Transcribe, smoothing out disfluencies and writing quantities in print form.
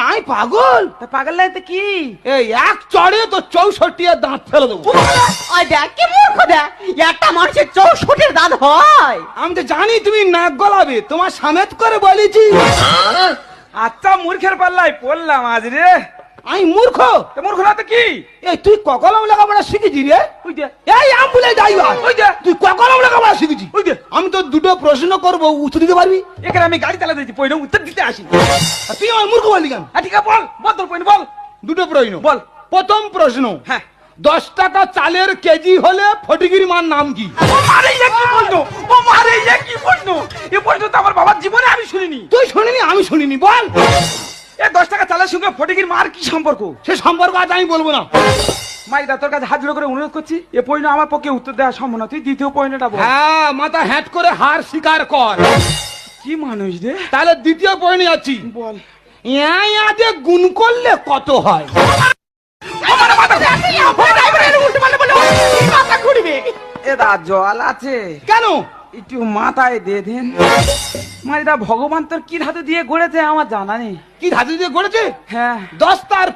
আমি পাগল? তা পাগল নাই তো কি? এই এক চড়ে তো 64 এর দাঁত ফেলে দেবো। ওই দেখ কি মূর্খ দেখ, একটা মানুষের 64 দাঁত হয়। আমি তো জানি তুমি নাক গলাবে, তোমার সামেত করে বলেছি। আচ্ছা মূর্খের পাল্লাই পড়লাম আজ রে। আমি মূর্খ? তা মূর্খ না তো কি? এই তুই কলম লেখাপড়া শিখেছি রে? ওই দে এই আমবুলে ড্রাইভার, ওই দে তুই কলম লেখাপড়া শিখেছি? ওই দে আমি তো দুটো প্রশ্ন করবো, উত্তর দিতে পারবি? এখানে আমি গাড়ি চালাতে দিচ্ছি, পয়না উত্তর দিতে আসি। আর তুই আমার মূর্খ বললি কেন? ঠিক আছে বল বল তোর পয়না বল। দুটো প্রশ্ন বল। প্রথম প্রশ্ন, হ্যাঁ 10 টাকা চালের কেজি হলে ফটিকির মার নাম কি? ও মারে এ কি প্রশ্ন, ও মারে এ কি প্রশ্ন, এই প্রশ্ন তো আমার বাবার জীবনে আমি শুনিনি। তুই শুনিনি? আমি শুনিনি, বল। এ 10 টাকা চালের সঙ্গে ফটিকির মার কি সম্পর্ক? সে সম্পর্ক আজ আমি বলবো না। মাইদা তোর কাছে হাত জোড়ো করে অনুরোধ করছি, এ পয়না আমার পক্ষে উত্তর দেওয়া সম্ভব না, তুই দ্বিতীয় পয়নাটা বল। হ্যাঁ, মাথা হ্যাট করে হার স্বীকার কর। কি মানুষ রে। তাহলে দ্বিতীয় পয়েন্টে যাচ্ছি। বল। যে গুণ করলে কত হয়? মাথা ঘুরবে। এ দা জল আছে কেন? একটু মাথায় দে দেন। মাইদা ভগবান তোর কি ধাতু দিয়ে গড়েছে আমার জানা নেই। কি ধাতু দিয়ে গড়েছে? হ্যাঁ 10 তার